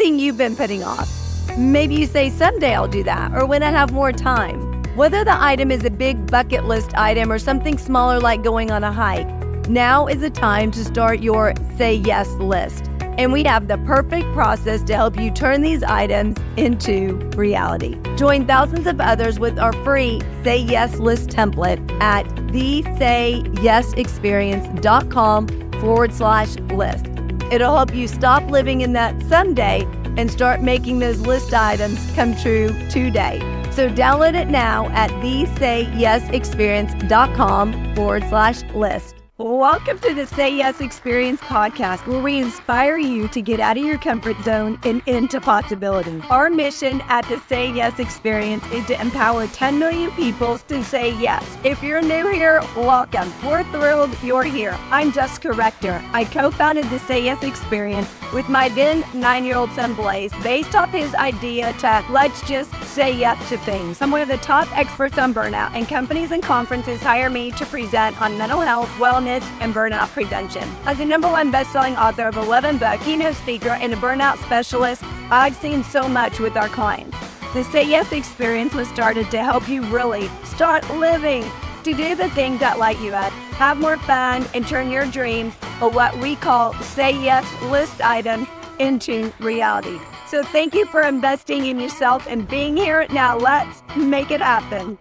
anything you've been putting off. Maybe you say, someday I'll do that, or when I have more time. Whether the item is a big bucket list item or something smaller like going on a hike, now is the time to start your Say Yes list. And we have the perfect process to help you turn these items into reality. Join thousands of others with our free Say Yes list template at thesayyesexperience.com/list. It'll help you stop living in that someday and start making those list items come true today. So download it now at thesayyesexperience.com/list. Welcome to the Say Yes Experience podcast, where we inspire you to get out of your comfort zone and into possibility. Our mission at the Say Yes Experience is to empower 10 million people to say yes. If you're new here, welcome. We're thrilled you're here. I'm Jessica Rector. I co-founded the Say Yes Experience with my then 9-year-old son Blaze, based off his idea to let's just say yes to things. I'm one of the top experts on burnout, and companies and conferences hire me to present on mental health, wellness, and burnout prevention. As the #1 best-selling author of 11 books, keynote speaker, and a burnout specialist, I've seen so much with our clients. The Say Yes Experience was started to help you really start living, to do the things that light you up, have more fun, and turn your dreams, or what we call Say Yes list items, into reality. So thank you for investing in yourself and being here. Now let's make it happen.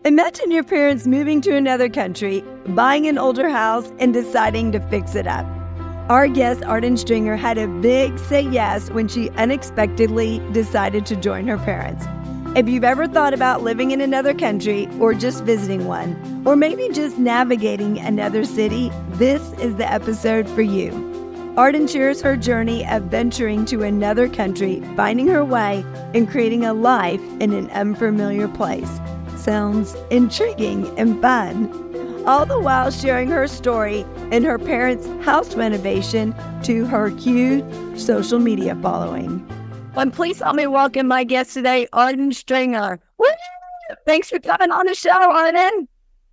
Imagine your parents moving to another country, buying an older house, and deciding to fix it up. Our guest, Arden Stringer, had a big say yes when she unexpectedly decided to join her parents. If you've ever thought about living in another country, or just visiting one, or maybe just navigating another city, this is the episode for you. Arden shares her journey of venturing to another country, finding her way, and creating a life in an unfamiliar place. Sounds intriguing and fun. All the while sharing her story and her parents' house renovation to her huge social media following. And please help me welcome my guest today, Arden Stringer. Woo! Thanks for coming on the show, Arden.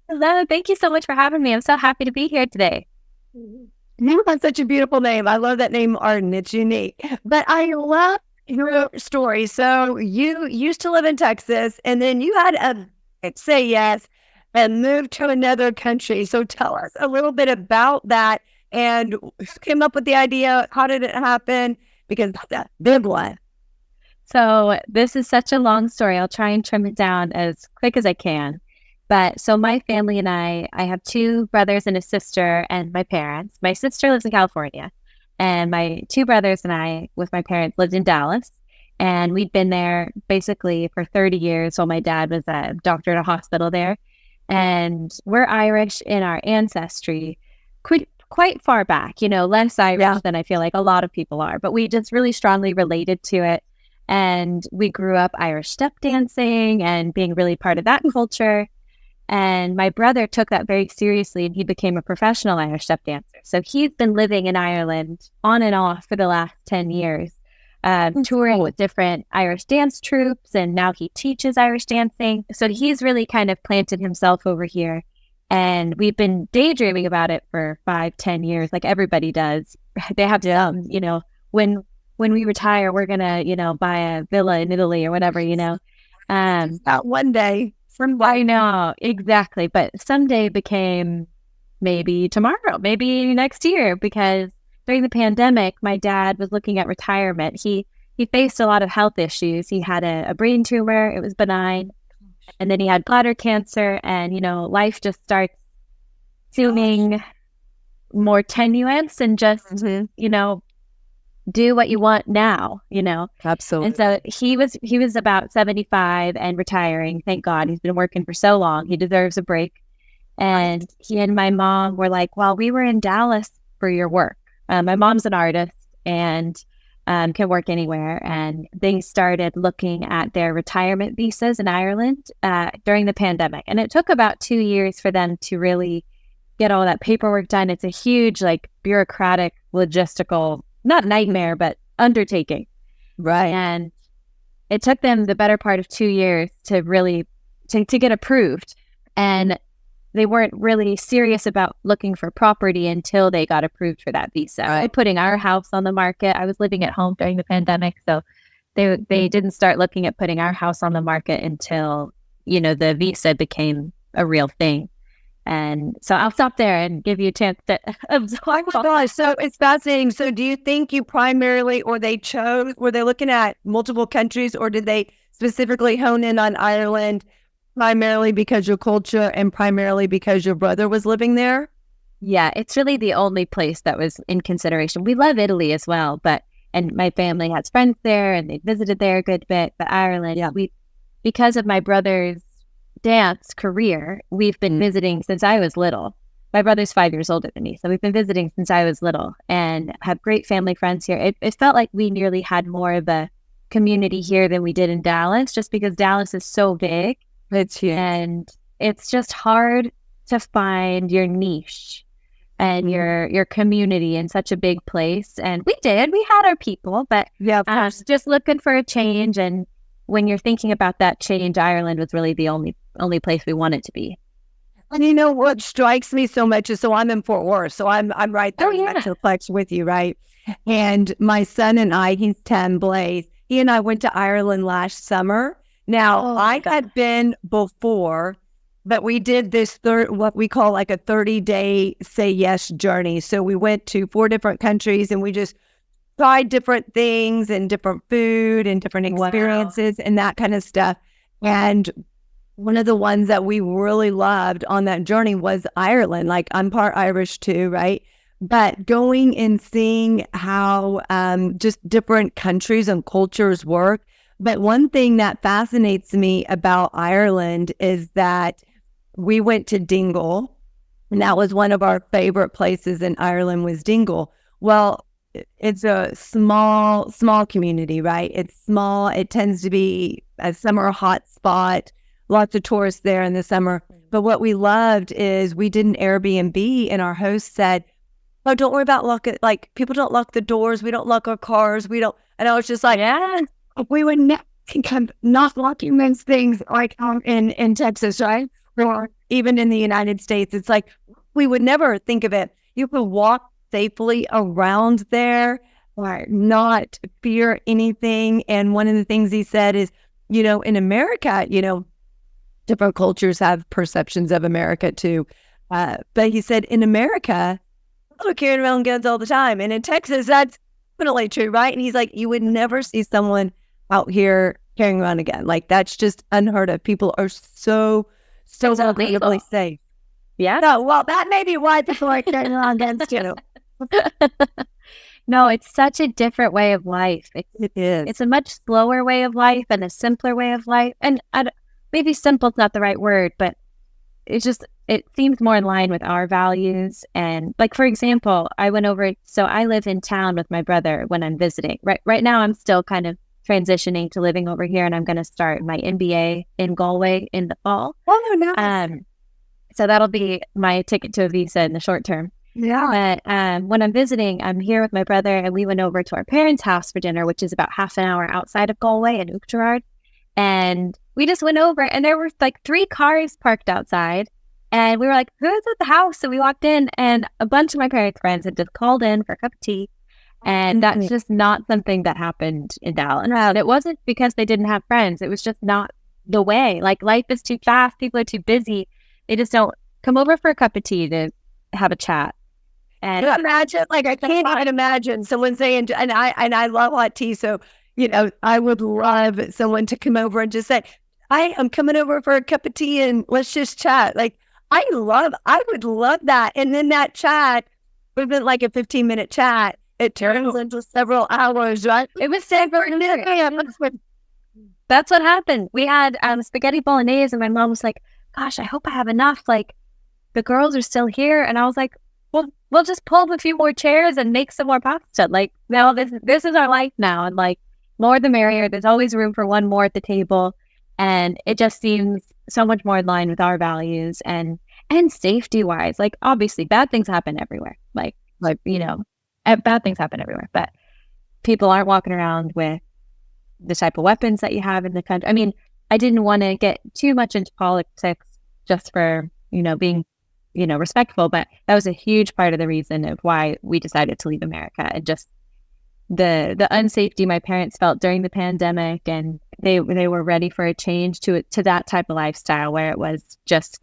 Hello, thank you so much for having me. I'm so happy to be here today. You have such a beautiful name. I love that name, Arden. It's unique. But I love your story. So you used to live in Texas, and then you had a say yes and moved to another country. So tell us a little bit about that, and who came up with the idea? How did it happen? Because that's a big one. So this is such a long story. I'll try and trim it down as quick as I can. But so my family and I have 2 brothers and a sister and my parents. My sister lives in California, and my 2 brothers and I, with my parents, lived in Dallas. And we'd been there basically for 30 years while my dad was a doctor at a hospital there. And we're Irish in our ancestry, quite far back, less Irish than I feel like a lot of people are. But we just really strongly related to it. And we grew up Irish step dancing and being really part of that culture. And my brother took that very seriously, and he became a professional Irish step dancer. So he's been living in Ireland on and off for the last 10 years. Touring with different Irish dance troupes, and now he teaches Irish dancing. So he's really kind of planted himself over here, and we've been daydreaming about it for 5-10 years, like everybody does. They have to, when we retire, we're gonna, buy a villa in Italy or whatever, One day. I know, exactly. But someday became maybe tomorrow, maybe next year, because during the pandemic, my dad was looking at retirement. He faced a lot of health issues. He had a brain tumor. It was benign. And then he had bladder cancer. And, life just starts seeming more tenuous and just, do what you want now, Absolutely. And so he was about 75 and retiring. Thank God. He's been working for so long. He deserves a break. And he and my mom were like, well, we were in Dallas for your work. My mom's an artist and can work anywhere. And they started looking at their retirement visas in Ireland during the pandemic. And it took about 2 years for them to really get all that paperwork done. It's a huge, bureaucratic, logistical, not nightmare, but undertaking. Right. And it took them the better part of 2 years to really to get approved. And they weren't really serious about looking for property until they got approved for that visa. Right. Putting our house on the market. I was living at home during the pandemic, so they didn't start looking at putting our house on the market until, the visa became a real thing. And so I'll stop there and give you a chance to absorb. Oh my gosh, so it's fascinating. So do you think you primarily, were they looking at multiple countries, or did they specifically hone in on Ireland primarily because your culture and primarily because your brother was living there? Yeah, it's really the only place that was in consideration. We love Italy as well, and my family has friends there and they visited there a good bit. But Ireland, because of my brother's dance career, we've been visiting since I was little. My brother's 5 years older than me, so we've been visiting since I was little and have great family friends here. It felt like we nearly had more of a community here than we did in Dallas, just because Dallas is so big. It's huge. And it's just hard to find your niche and your community in such a big place. And we had our people, but just looking for a change. And when you're thinking about that change, Ireland was really the only place we wanted to be. And what strikes me so much is, so I'm in Fort Worth, so I'm right there in Metroplex with you, right? And my son and I, he's 10, Blaze, he and I went to Ireland last summer. Now, I had been before, but we did this what we call like a 30-day say yes journey. So we went to 4 different countries and we just tried different things and different food and different experiences and that kind of stuff. And one of the ones that we really loved on that journey was Ireland. Like, I'm part Irish too, right? But going and seeing how just different countries and cultures work. But one thing that fascinates me about Ireland is that we went to Dingle, and that was one of our favorite places in Ireland, was Dingle. Well, it's a small community, right? It's small. It tends to be a summer hot spot. Lots of tourists there in the summer. But what we loved is we did an Airbnb, and our host said, "Oh, don't worry about locking. Like, people don't lock the doors. We don't lock our cars. We don't." And I was just like, "Yeah, we would never think of not locking those things like in Texas, right? Or even in the United States. It's like we would never think of it. You could walk safely around there, or not fear anything." And one of the things he said is, in America, different cultures have perceptions of America too. But he said in America, people are carrying around guns all the time. And in Texas, that's definitely true, right? And he's like, you would never see someone out here carrying around a gun. Like, that's just unheard of. People are so incredibly safe. Yeah. No, well, that may be why people are carrying around guns too. No, it's such a different way of life. It is. It's a much slower way of life and a simpler way of life. And maybe simple is not the right word, but it seems more in line with our values. And like, for example, I live in town with my brother when I'm visiting. Right now, I'm still kind of transitioning to living over here, and I'm going to start my MBA in Galway in the fall. Oh, nice. So that'll be my ticket to a visa in the short term. Yeah. But when I'm visiting, I'm here with my brother, and we went over to our parents' house for dinner, which is about half an hour outside of Galway in Uachtarard. And we just went over, and there were like 3 cars parked outside. And we were like, who's at the house? So we walked in, and a bunch of my parents' friends had just called in for a cup of tea. And that's just not something that happened in Dallas. And it wasn't because they didn't have friends. It was just not the way. Like, life is too fast. People are too busy. They just don't come over for a cup of tea to have a chat. And imagine, like, I can't even imagine someone saying, and I love hot tea. So, I would love someone to come over and just say, I'm coming over for a cup of tea and let's just chat. Like, I would love that. And then that chat would have been like a 15-minute chat. It turns into several hours, right? It was several minutes. That's what happened. We had spaghetti bolognese, and my mom was like, gosh, I hope I have enough. Like, the girls are still here. And I was like, well, we'll just pull up a few more chairs and make some more pasta. Like, now this is our life now. And like, more the merrier. There's always room for one more at the table. And it just seems so much more in line with our values and safety wise. Like, obviously bad things happen everywhere. Like, bad things happen everywhere, but people aren't walking around with the type of weapons that you have in the country. I mean, I didn't want to get too much into politics just for being, respectful. But that was a huge part of the reason of why we decided to leave America, and just the unsafety my parents felt during the pandemic, and they were ready for a change to that type of lifestyle where it was just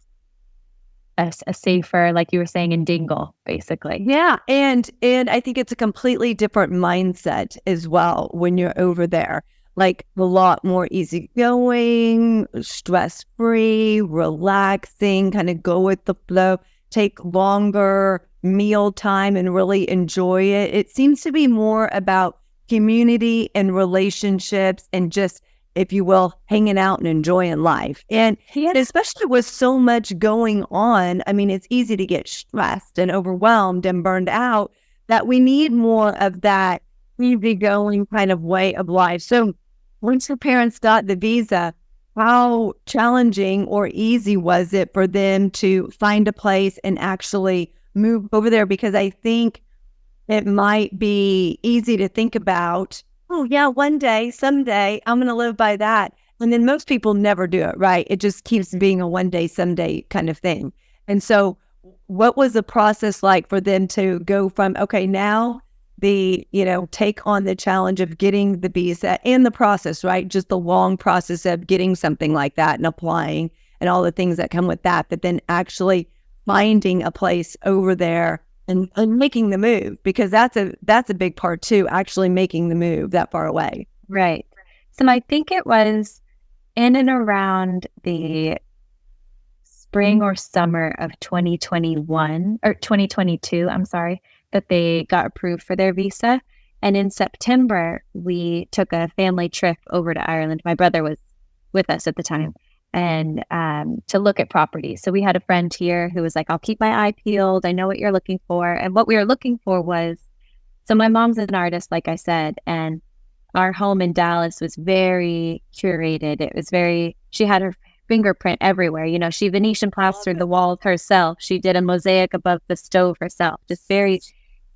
a safer, like you were saying, in Dingle, basically. Yeah. And I think it's a completely different mindset as well when you're over there. Like a lot more easygoing, stress-free, relaxing, kind of go with the flow, take longer meal time and really enjoy it. It seems to be more about community and relationships and just, if you will, hanging out and enjoying life. And especially with so much going on, I mean, it's easy to get stressed and overwhelmed and burned out, that we need more of that easygoing kind of way of life. So once your parents got the visa, how challenging or easy was it for them to find a place and actually move over there? Because I think it might be easy to think about, oh yeah, one day, someday, I'm going to live by that. And then most people never do it, right? It just keeps being a one day, someday kind of thing. And so what was the process like for them to go from, okay, now take on the challenge of getting the visa and the process, right? Just the long process of getting something like that and applying and all the things that come with that, but then actually finding a place over there and making the move, because that's a big part too, actually making the move that far away. Right. So I think it was in and around the spring or summer of 2021 or 2022, I'm sorry, that they got approved for their visa. And in September, we took a family trip over to Ireland. My brother was with us at the time, and to look at properties. So we had a friend here who was like, I'll keep my eye peeled. I know what you're looking for. And what we were looking for was, so my mom's an artist, like I said, and our home in Dallas was very curated. It was she had her fingerprint everywhere. She Venetian plastered the walls herself. She did a mosaic above the stove herself, just very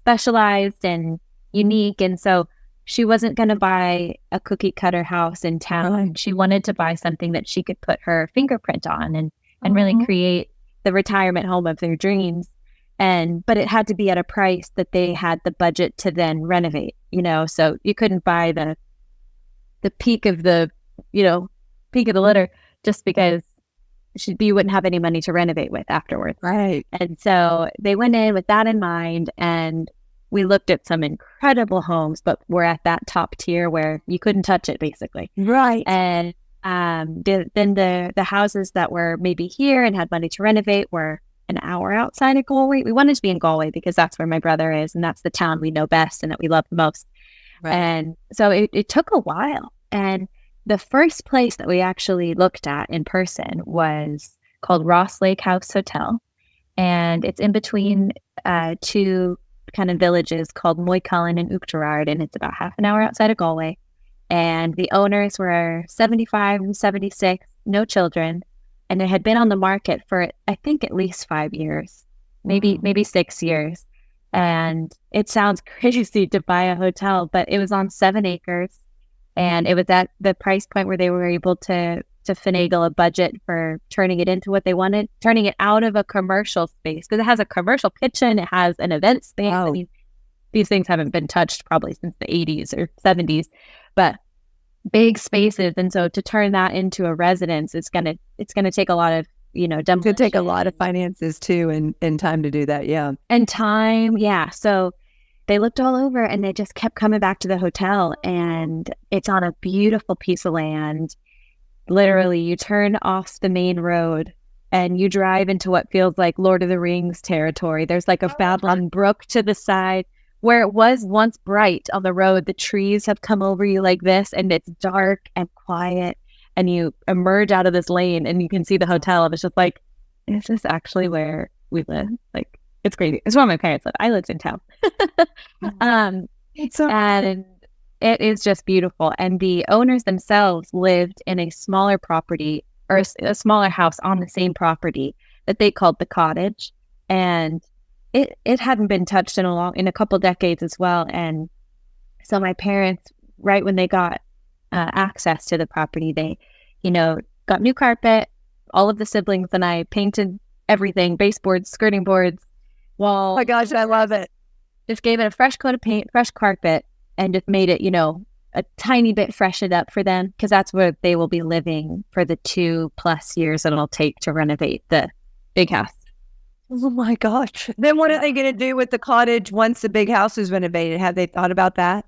specialized and unique. And so she wasn't going to buy a cookie cutter house in town. She wanted to buy something that she could put her fingerprint on and really create the retirement home of their dreams. But it had to be at a price that they had the budget to then renovate, so you couldn't buy the peak of the litter just because you wouldn't have any money to renovate with afterwards. Right. And so they went in with that in mind, and we looked at some incredible homes, but we're at that top tier where you couldn't touch it, basically. Right. And then the houses that were maybe here and had money to renovate were an hour outside of Galway. We wanted to be in Galway because that's where my brother is, and that's the town we know best and that we love the most. Right. And so it took a while. And the first place that we actually looked at in person was called Ross Lake House Hotel. And it's in between two kind of villages called Moycullen and Uachtarard, and it's about half an hour outside of Galway. And the owners were 75 and 76, no children, and it had been on the market for, I think, at least 5 years, maybe 6 years. And it sounds crazy to buy a hotel, but it was on 7 acres, and it was at the price point where they were able to finagle a budget for turning it into what they wanted, turning it out of a commercial space, because it has a commercial kitchen, it has an event space. Wow. I mean, these things haven't been touched probably since the 80s or 70s, but big spaces. And so to turn that into a residence, it's gonna take a lot of demolition. It could take a lot of finances too, and time to do that. Yeah. And time. Yeah. So they looked all over and they just kept coming back to the hotel, and it's on a beautiful piece of land. Literally, you turn off the main road and you drive into what feels like Lord of the Rings territory. There's like a Babylon brook to the side where it was once bright on the road. The trees have come over you like this, and it's dark and quiet, and you emerge out of this lane and you can see the hotel. And it's just like, is this actually where we live? Like, it's crazy. It's where my parents live. I lived in town. And it is just beautiful. And the owners themselves lived in a smaller property, or a smaller house on the same property that they called the cottage. And it hadn't been touched in a couple decades as well. And so my parents, right when they got access to the property, they, got new carpet. All of the siblings and I painted everything, baseboards, skirting boards, walls. Oh my gosh, I love it. Just gave it a fresh coat of paint, fresh carpet, and just made it, a tiny bit freshened up for them, because that's where they will be living for the 2+ years that it'll take to renovate the big house. Oh my gosh. Then what are they going to do with the cottage once the big house is renovated? Have they thought about that?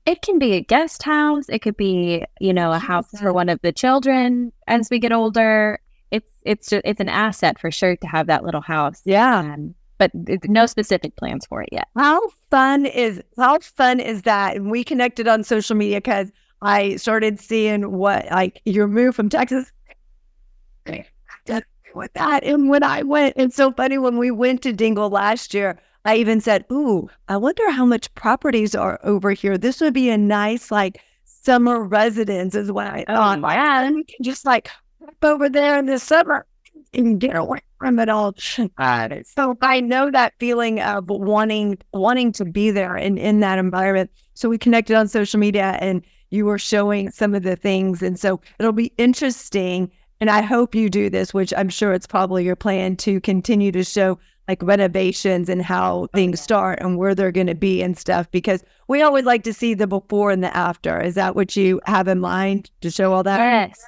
It can be a guest house. It could be, a house for one of the children as we get older. It's an asset for sure to have that little house. Yeah. But no specific plans for it yet. How fun is that? And we connected on social media because I started seeing your move from Texas with that. And when I went, it's so funny, when we went to Dingle last year, I even said, ooh, I wonder how much properties are over here. This would be a nice summer residence is what I thought. And we can just hop over there in the summer and get away from it all. So I know that feeling of wanting to be there and in that environment. So we connected on social media and you were showing some of the things. And so it'll be interesting. And I hope you do this, which I'm sure it's probably your plan, to continue to show renovations and how things start and where they're going to be and stuff, because we always like to see the before and the after. Is that what you have in mind, to show all that? Yes.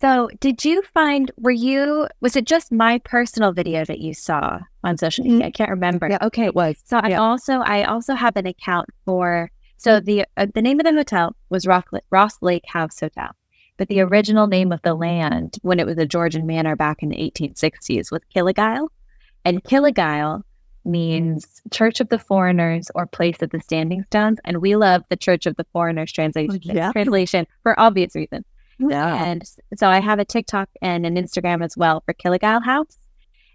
So did you find, was it just my personal video that you saw on social media? I can't remember. Yeah, okay. It was. So yeah. I also have an account for, so the name of the hotel was Ross Lake House Hotel, but the original name of the land when it was a Georgian manor back in the 1860s was Killigile. And Killigile means Church of the Foreigners or Place of the Standing Stones. And we love the Church of the Foreigners translation for obvious reasons. Yeah. And so I have a TikTok and an Instagram as well for Killigile House.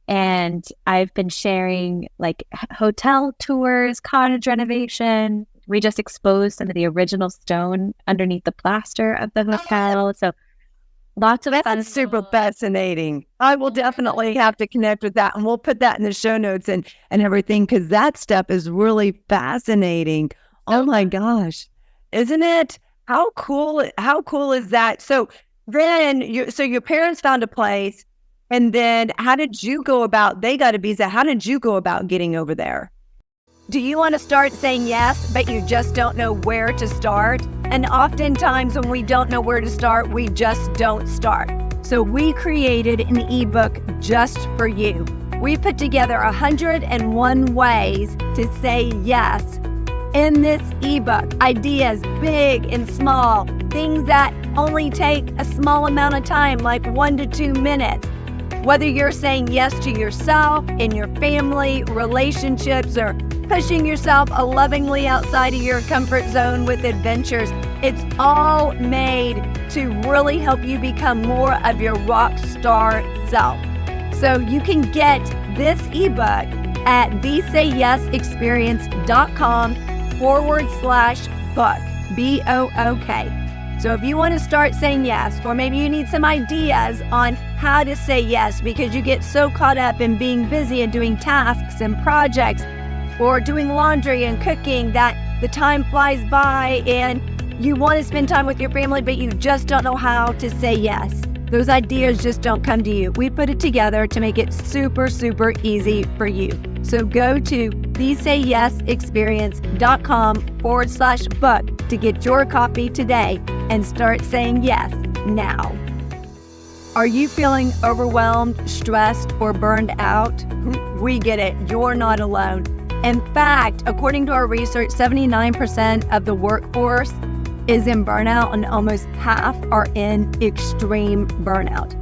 And I've been sharing hotel tours, cottage renovation. We just exposed some of the original stone underneath the plaster of the hotel. So lots of fun. That's super fascinating. I will definitely have to connect with that, and we'll put that in the show notes and everything, because that stuff is really fascinating. Oh my gosh. Isn't it? How cool is that? So then your parents found a place, and then how did you go about, they got a visa. How did you go about getting over there? Do you want to start saying yes, but you just don't know where to start? And oftentimes when we don't know where to start, we just don't start. So we created an ebook just for you. We put together 101 ways to say yes. In this ebook, ideas big and small, things that only take a small amount of time, like 1 to 2 minutes. Whether you're saying yes to yourself, in your family, relationships, or pushing yourself lovingly outside of your comfort zone with adventures, it's all made to really help you become more of your rock star self. So you can get this ebook at thesayyesexperience.com/book, BOOK. So if you want to start saying yes, or maybe you need some ideas on how to say yes because you get so caught up in being busy and doing tasks and projects or doing laundry and cooking that the time flies by and you want to spend time with your family, but you just don't know how to say yes. Those ideas just don't come to you. We put it together to make it super, super easy for you. So go to thesayyesexperience.com/book to get your copy today and start saying yes now. Are you feeling overwhelmed, stressed, or burned out? We get it. You're not alone. In fact, according to our research, 79% of the workforce is in burnout, and almost half are in extreme burnout.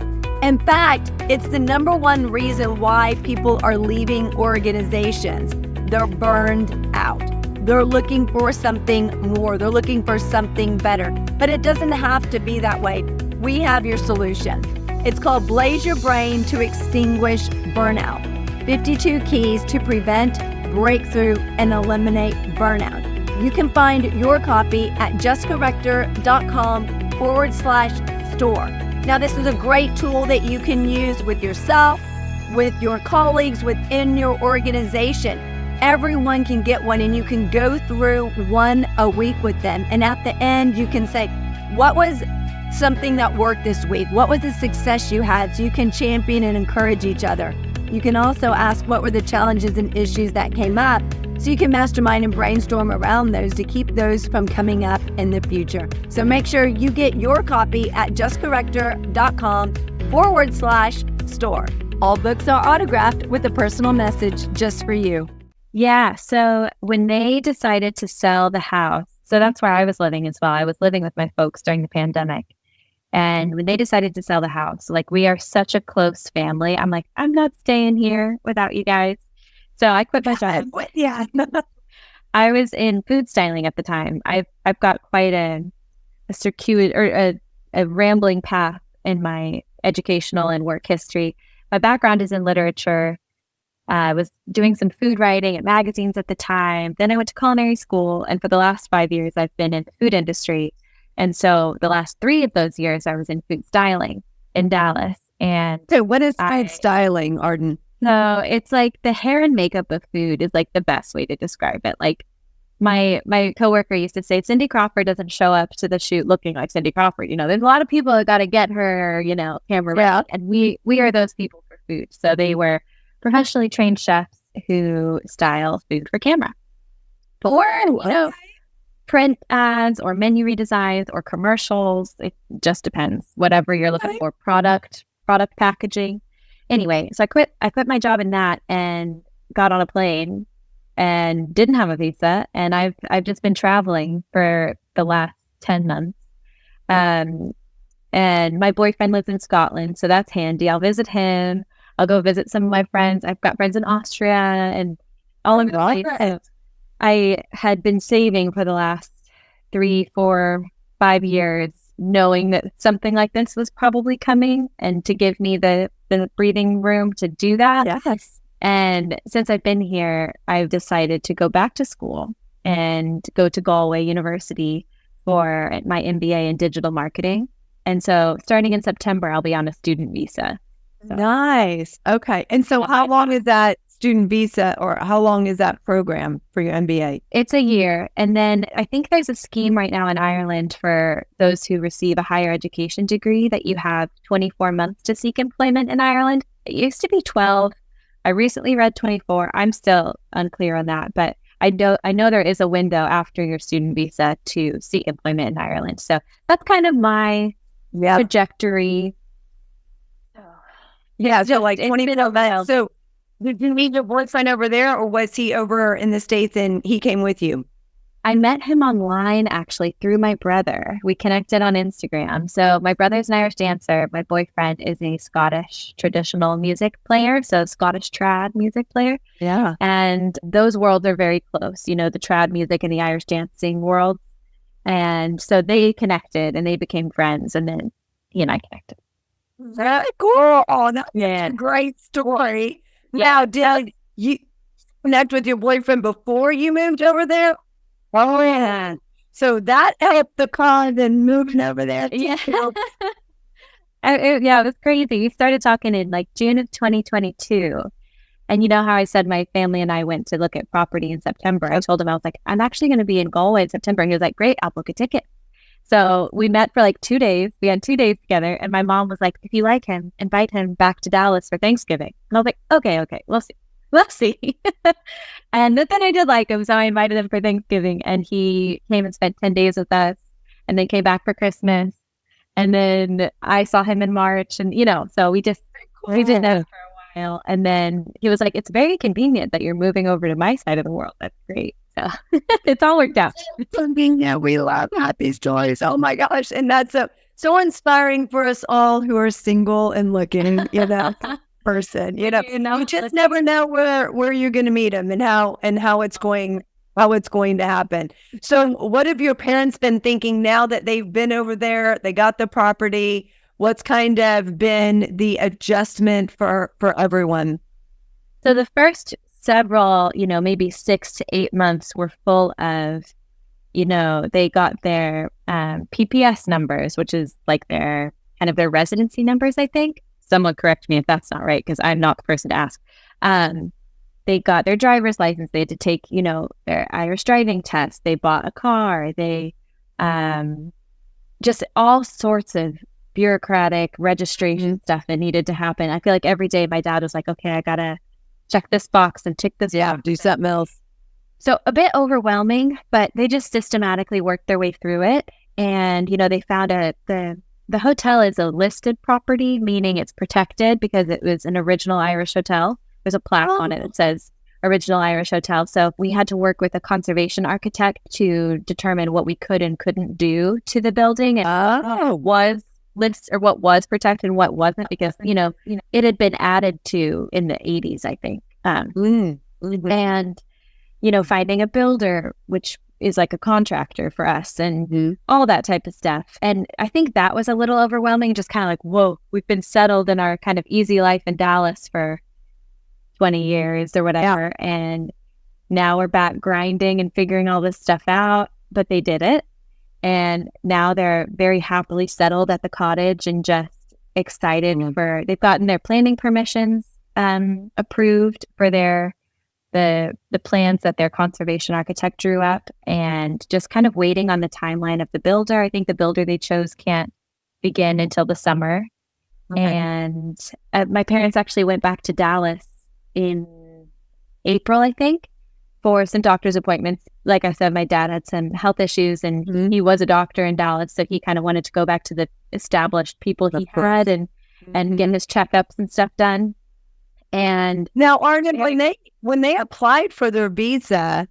In fact, it's the number one reason why people are leaving organizations. They're burned out. They're looking for something more. They're looking for something better. But it doesn't have to be that way. We have your solution. It's called Blaze Your Brain to Extinguish Burnout. 52 keys to prevent, break through, and eliminate burnout. You can find your copy at jessicarector.com/store. Now, this is a great tool that you can use with yourself, with your colleagues, within your organization. Everyone can get one, and you can go through one a week with them. And at the end, you can say, what was something that worked this week? What was the success you had? So you can champion and encourage each other. You can also ask what were the challenges and issues that came up, so you can mastermind and brainstorm around those to keep those from coming up in the future. So make sure you get your copy at justcorrector.com/store. All books are autographed with a personal message just for you. Yeah. So when they decided to sell the house, so that's where I was living as well. I was living with my folks during the pandemic. And when they decided to sell the house, like, we are such a close family. I'm like, I'm not staying here without you guys. So I quit my job. Yeah. I was in food styling at the time. I've got quite a circuit or a rambling path in my educational and work history. My background is in literature. I was doing some food writing at magazines at the time. Then I went to culinary school, and for the last 5 years, I've been in the food industry. And so the last 3 of those years, I was in food styling in Dallas. And so what is food styling, Arden? So it's like the hair and makeup of food is like the best way to describe it. Like, my coworker used to say, Cindy Crawford doesn't show up to the shoot looking like Cindy Crawford. There's a lot of people that got to get her, camera ready. And we are those people for food. So they were professionally trained chefs who style food for camera. Or, print ads or menu redesigns or commercials. It just depends. Whatever you're looking for, product packaging. Anyway, so I quit my job in that and got on a plane and didn't have a visa. And I've just been traveling for the last 10 months. And my boyfriend lives in Scotland, so that's handy. I'll visit him. I'll go visit some of my friends. I've got friends in Austria and all over the place. I had been saving for the last 3, 4, 5 years, knowing that something like this was probably coming, and to give me the breathing room to do that. Yes. And since I've been here, I've decided to go back to school and go to Galway University for my MBA in digital marketing. And so starting in September, I'll be on a student visa. So. Nice. Okay. And so how long is that student visa, or how long is that program for your MBA? It's a year. And then I think there's a scheme right now in Ireland for those who receive a higher education degree that you have 24 months to seek employment in Ireland. It used to be 12. I recently read 24. I'm still unclear on that, but I know there is a window after your student visa to seek employment in Ireland. So that's kind of my trajectory. Yeah, so like 24 months. So did you meet your boyfriend over there, or was he over in the States and he came with you? I met him online, actually, through my brother. We connected on Instagram. So my brother's an Irish dancer. My boyfriend is a Scottish traditional music player, so Scottish trad music player. Yeah. And those worlds are very close, the trad music and the Irish dancing world. And so they connected and they became friends, and then he and I connected. Very cool. Oh, that's a great story. Now, did you connect with your boyfriend before you moved over there? Oh, yeah. So that helped the cause and moving over there. Yeah. It was crazy. We started talking in like June of 2022. And you know how I said my family and I went to look at property in September? I told him, I was like, I'm actually going to be in Galway in September. And he was like, great, I'll book a ticket. So we met for like 2 days. We had 2 days together. And my mom was like, if you like him, invite him back to Dallas for Thanksgiving. And I was like, okay, we'll see. And then I did like him. So I invited him for Thanksgiving. And he came and spent 10 days with us. And then came back for Christmas. And then I saw him in March. And, so we did that for a while. And then he was like, it's very convenient that you're moving over to my side of the world. That's great. So it's all worked out. Yeah, we love happy stories. Oh my gosh. And that's so inspiring for us all who are single and looking, person. You just never know where you're going to meet them and how it's going to happen. So what have your parents been thinking now that they've been over there, they got the property? What's kind of been the adjustment for everyone? So the first several, maybe 6 to 8 months were full of, they got their PPS numbers, which is like their kind of their residency numbers, I think. Someone correct me if that's not right, because I'm not the person to ask. They got their driver's license. They had to take, their Irish driving test. They bought a car. They just all sorts of bureaucratic registration stuff that needed to happen. I feel like every day my dad was like, okay, I gotta check this box and tick this box. Do something else. So a bit overwhelming, but they just systematically worked their way through it. And, they found the hotel is a listed property, meaning it's protected because it was an original Irish hotel. There's a plaque on it that says original Irish hotel. So we had to work with a conservation architect to determine what we could and couldn't do to the building and what was protected and what wasn't, because, it had been added to in the 80s, I think. And, finding a builder, which is like a contractor for us and all that type of stuff. And I think that was a little overwhelming, just kind of like, whoa, we've been settled in our kind of easy life in Dallas for 20 years or whatever. Yeah. And now we're back grinding and figuring all this stuff out, but they did it. And now they're very happily settled at the cottage and just excited they've gotten their planning permissions approved for the plans that their conservation architect drew up, and just kind of waiting on the timeline of the builder. I think the builder they chose can't begin until the summer. Okay. And my parents actually went back to Dallas in April, I think, for some doctor's appointments. Like I said, my dad had some health issues and he was a doctor in Dallas. So he kind of wanted to go back to the established people he had and get his checkups and stuff done. And now, Arden, when they applied for their visa,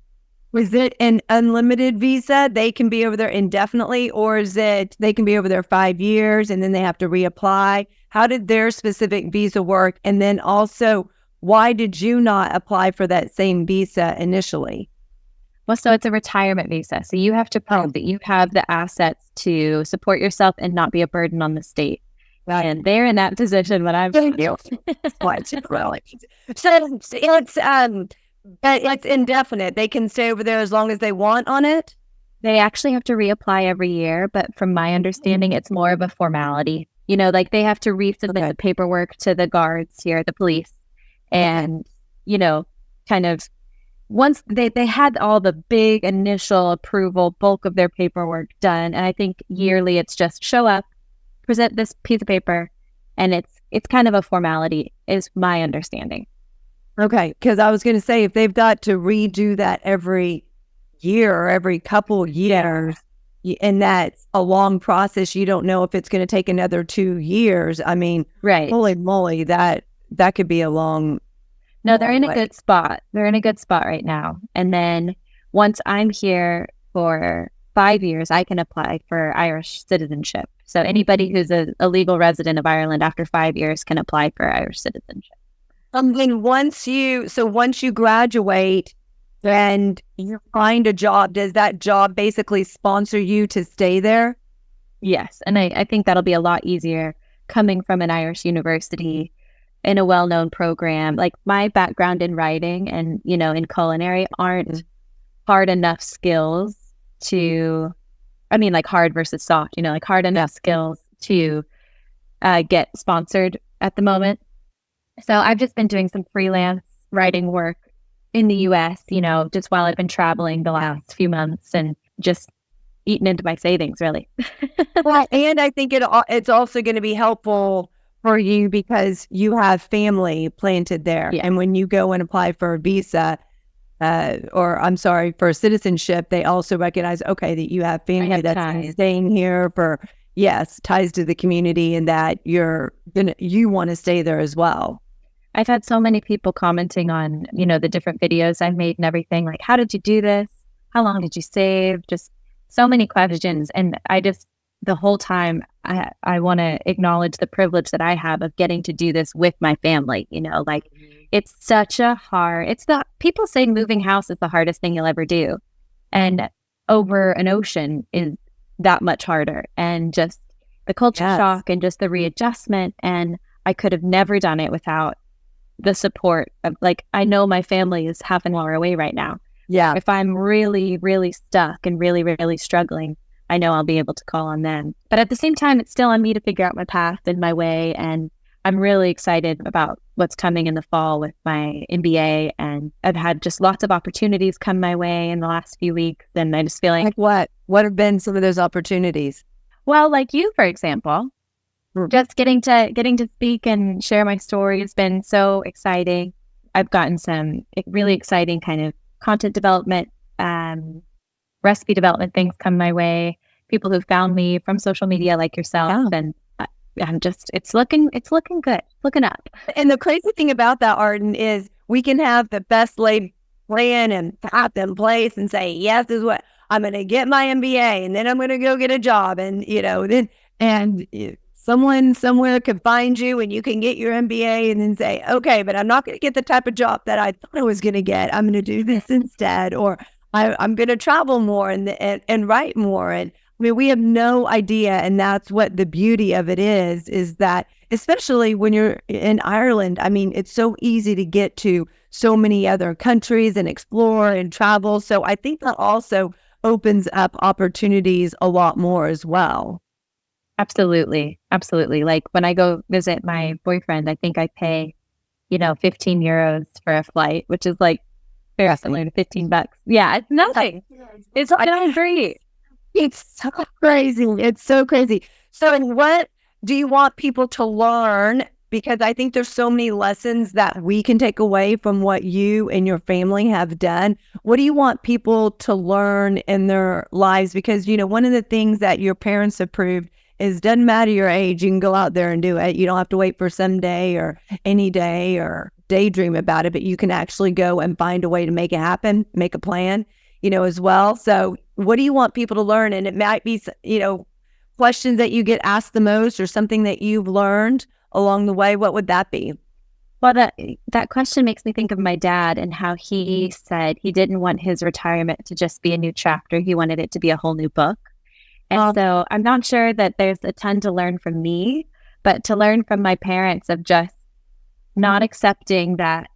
was it an unlimited visa? They can be over there indefinitely, or is it they can be over there 5 years and then they have to reapply? How did their specific visa work? And then also, why did you not apply for that same visa initially? Well, so it's a retirement visa. So you have to prove that you have the assets to support yourself and not be a burden on the state. Right. And they're in that position when I'm. Thank you. So it's indefinite. They can stay over there as long as they want on it. They actually have to reapply every year, but from my understanding, it's more of a formality. Like they have to resubmit the paperwork to the guards here at the police, and kind of once they had all the big initial approval, bulk of their paperwork done, and I think yearly it's just show up, present this piece of paper, and it's kind of a formality, is my understanding. Okay, because I was going to say, if they've got to redo that every year or every couple years, and that's a long process, you don't know if it's going to take another 2 years. I mean, right. Holy moly, that could be a long. No, they're in a good spot. They're in a good spot right now. And then once I'm here for 5 years, I can apply for Irish citizenship. So anybody who's a legal resident of Ireland after 5 years can apply for Irish citizenship. Then once you graduate and you find a job, does that job basically sponsor you to stay there? Yes. And I think that'll be a lot easier coming from an Irish university in a well-known program. Like my background in writing and, in culinary aren't hard enough skills to, like hard versus soft, like hard enough skills to get sponsored at the moment. So I've just been doing some freelance writing work in the U.S., just while I've been traveling the last few months and just eating into my savings, really. Well, and I think it's also going to be helpful for you because you have family planted there. Yeah. And when you go and apply for a visa, for citizenship, they also recognize, that you have family that's staying here for, ties to the community, and that you want to stay there as well. I've had so many people commenting on, the different videos I've made and everything, like, how did you do this? How long did you save? Just so many questions. And the whole time, I want to acknowledge the privilege that I have of getting to do this with my family. It's such people say moving house is the hardest thing you'll ever do. And over an ocean is that much harder. And just the culture shock and just the readjustment. And I could have never done it without the support of, I know my family is half an hour away right now. Yeah. If I'm really, really stuck and really, really struggling, I know I'll be able to call on them. But at the same time, it's still on me to figure out my path and my way. And I'm really excited about what's coming in the fall with my MBA. And I've had just lots of opportunities come my way in the last few weeks. And I just feel like what have been some of those opportunities? Well, like you, for example, just getting to speak and share my story has been so exciting. I've gotten some really exciting kind of content development, recipe development things come my way. People who found me from social media like yourself, and I'm just, it's looking good, looking up. And the crazy thing about that, Arden, is we can have the best laid plan and path in place and say, yes, this is what I'm going to get my MBA, and then I'm going to go get a job, and someone somewhere could find you and you can get your MBA and then say, okay, but I'm not going to get the type of job that I thought I was going to get. I'm going to do this instead, or I'm going to travel more and write more. And I mean, we have no idea. And that's what the beauty of it is that, especially when you're in Ireland, I mean, it's so easy to get to so many other countries and explore and travel. So I think that also opens up opportunities a lot more as well. Absolutely. Absolutely. Like when I go visit my boyfriend, I think I pay, 15 euros for a flight, which is like very similar to $15. Yeah, it's nothing. It's not great. It's so crazy. It's so crazy. So, and what do you want people to learn? Because I think there's so many lessons that we can take away from what you and your family have done. What do you want people to learn in their lives? Because, one of the things that your parents have proved is doesn't matter your age, you can go out there and do it. You don't have to wait for some day or any day or daydream about it, but you can actually go and find a way to make it happen, make a plan, as well. So what do you want people to learn? And it might be, questions that you get asked the most or something that you've learned along the way. What would that be? Well, that question makes me think of my dad and how he said he didn't want his retirement to just be a new chapter. He wanted it to be a whole new book. And so I'm not sure that there's a ton to learn from me, but to learn from my parents of just not accepting that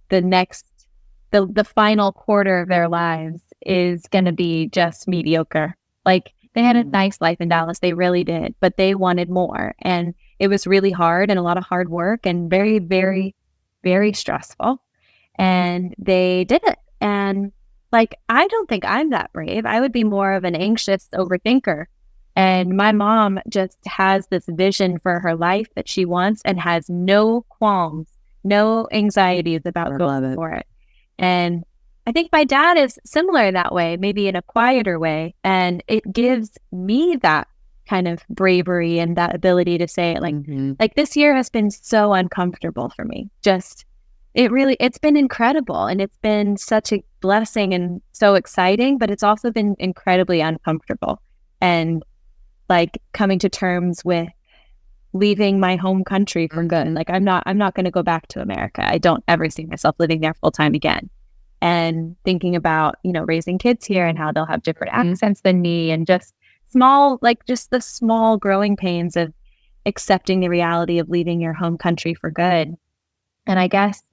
the final quarter of their lives is going to be just mediocre. Like they had a nice life in Dallas. They really did, but they wanted more. And it was really hard and a lot of hard work and very, very, very stressful. And they did it. And I don't think I'm that brave. I would be more of an anxious overthinker. And my mom just has this vision for her life that she wants and has no qualms, no anxieties about going for it. And I think my dad is similar that way, maybe in a quieter way. And it gives me that kind of bravery and that ability to say it like this year has been so uncomfortable for me. It's been incredible and it's been such a blessing and so exciting, but it's also been incredibly uncomfortable. And coming to terms with leaving my home country for good. Like I'm not going to go back to America. I don't ever see myself living there full time again. And thinking about, raising kids here and how they'll have different accents than me and just the small growing pains of accepting the reality of leaving your home country for good. And I guess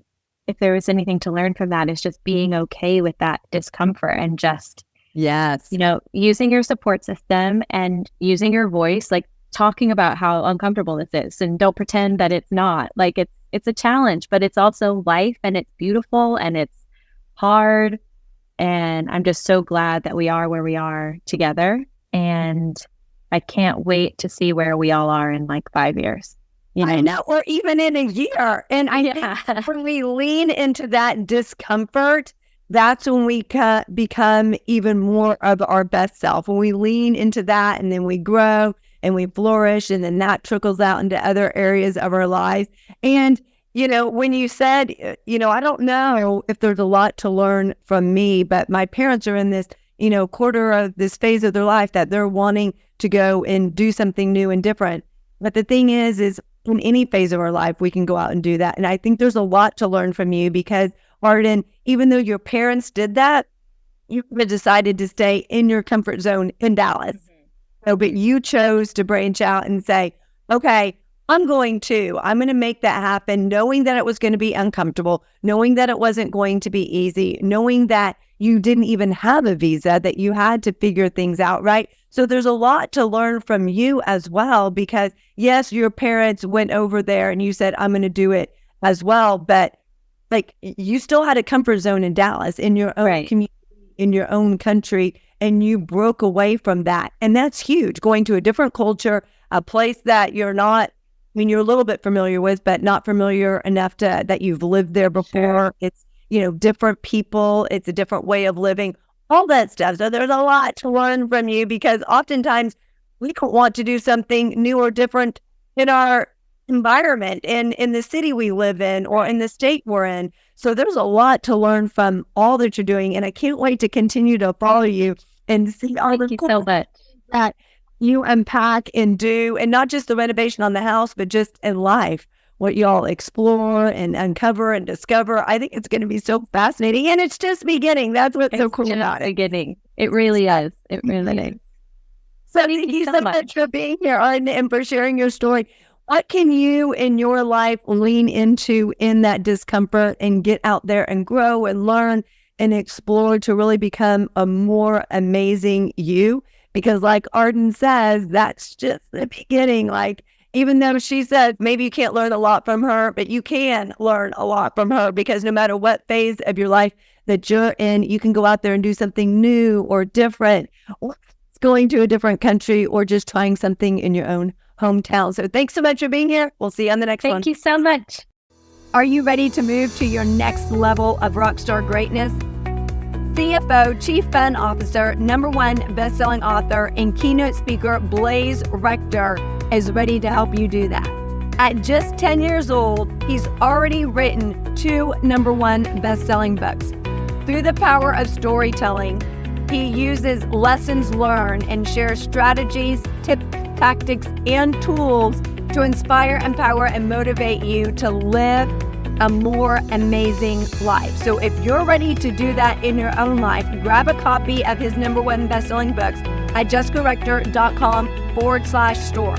if there was anything to learn from that is just being okay with that discomfort and just, using your support system and using your voice, talking about how uncomfortable this is and don't pretend that it's not. It's a challenge, but it's also life and it's beautiful and it's hard. And I'm just so glad that we are where we are together. And I can't wait to see where we all are in 5 years. I know, or even in a year. And I think when we lean into that discomfort, that's when we become even more of our best self. When we lean into that and then we grow and we flourish and then that trickles out into other areas of our lives. And, when you said, I don't know if there's a lot to learn from me, but my parents are in this, quarter of this phase of their life that they're wanting to go and do something new and different. But the thing is in any phase of our life, we can go out and do that. And I think there's a lot to learn from you because, Arden, even though your parents did that, you decided to stay in your comfort zone in Dallas. So, but you chose to branch out and say, okay, I'm going to make that happen, knowing that it was going to be uncomfortable, knowing that it wasn't going to be easy, knowing that you didn't even have a visa, that you had to figure things out, right? So there's a lot to learn from you as well, because yes, your parents went over there and you said, I'm going to do it as well. But you still had a comfort zone in Dallas, in your own community, in your own country. and you broke away from that. And that's huge, going to a different culture, a place that you're not, you're a little bit familiar with, but not familiar enough that you've lived there before. Sure. It's, different people. It's a different way of living, all that stuff. So there's a lot to learn from you, because oftentimes we don't want to do something new or different in our environment and in the city we live in or in the state we're in. So there's a lot to learn from all that you're doing. And I can't wait to continue to follow you and see all the cool so much that you unpack and do, and not just the renovation on the house, but just in life, what y'all explore and uncover and discover. I think it's going to be so fascinating, and it's just beginning. That's what's so cool about it. Beginning. It really is. It really is. So thank you so much for being here, Arden, and for sharing your story. What can you in your life lean into in that discomfort and get out there and grow and learn and explore to really become a more amazing you? Because like Arden says, that's just the beginning. Like, even though she said maybe you can't learn a lot from her, but you can learn a lot from her, because no matter what phase of your life that you're in, you can go out there and do something new or different, or going to a different country, or just trying something in your own hometown. So thanks so much for being here. We'll see you on the next one. Thank you so much. Are you ready to move to your next level of rockstar greatness? CFO, Chief Fun Officer, #1 best-selling author, and keynote speaker Blaze Rector is ready to help you do that. At just 10 years old, he's already written 2 #1 best-selling books. Through the power of storytelling, he uses lessons learned and shares strategies, tips, tactics, and tools to inspire, empower, and motivate you to live a more amazing life. So if you're ready to do that in your own life, grab a copy of his #1 best-selling books at jessicarector.com/store.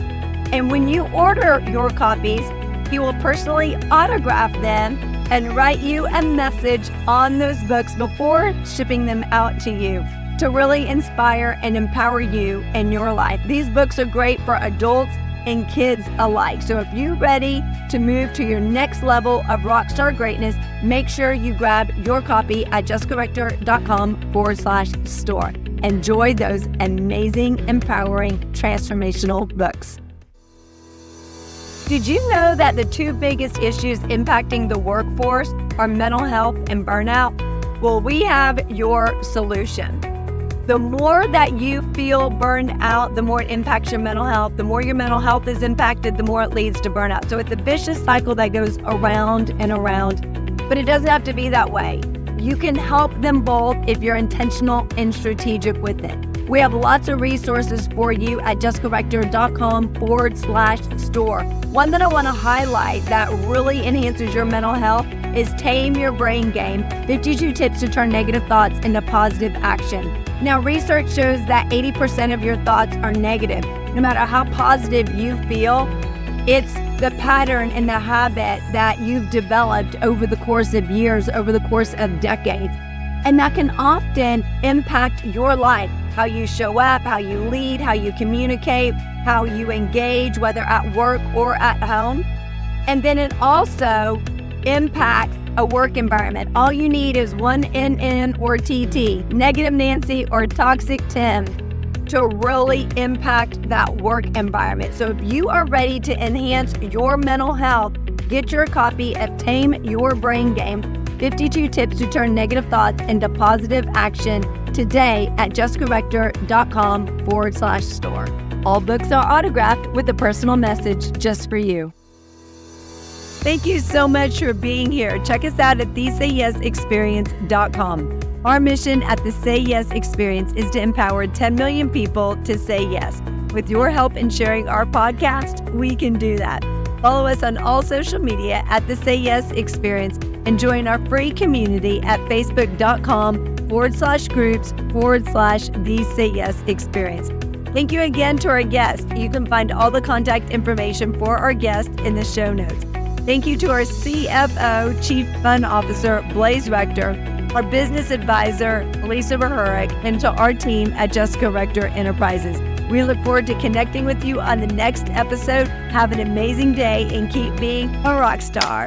And when you order your copies, he will personally autograph them and write you a message on those books before shipping them out to you to really inspire and empower you in your life. These books are great for adults and kids alike. So if you're ready to move to your next level of rockstar greatness, make sure you grab your copy at jessicarector.com/store. Enjoy those amazing, empowering, transformational books. Did you know that the 2 biggest issues impacting the workforce are mental health and burnout? Well, we have your solution. The more that you feel burned out, the more it impacts your mental health. The more your mental health is impacted, the more it leads to burnout. So it's a vicious cycle that goes around and around, but it doesn't have to be that way. You can help them both if you're intentional and strategic with it. We have lots of resources for you at jessicarector.com/store. One that I want to highlight that really enhances your mental health is Tame Your Brain Game, 52 tips to turn negative thoughts into positive action. Now, research shows that 80% of your thoughts are negative. No matter how positive you feel, it's the pattern and the habit that you've developed over the course of years, over the course of decades. And that can often impact your life, how you show up, how you lead, how you communicate, how you engage, whether at work or at home. And then it also impacts a work environment. All you need is one NN or TT, negative Nancy or toxic Tim, to really impact that work environment. So if you are ready to enhance your mental health, get your copy of Tame Your Brain Game, 52 tips to turn negative thoughts into positive action today at jessicarector.com/store. All books are autographed with a personal message just for you. Thank you so much for being here. Check us out at thesayyesexperience.com. Our mission at the Say Yes Experience is to empower 10 million people to say yes. With your help in sharing our podcast, we can do that. Follow us on all social media at the Say Yes Experience and join our free community at facebook.com/groups/the Say Yes Experience. Thank you again to our guest. You can find all the contact information for our guest in the show notes. Thank you to our CFO, Chief Fun Officer, Blaze Rector, our business advisor, Lisa Verhurick, and to our team at Jessica Rector Enterprises. We look forward to connecting with you on the next episode. Have an amazing day and keep being a rock star.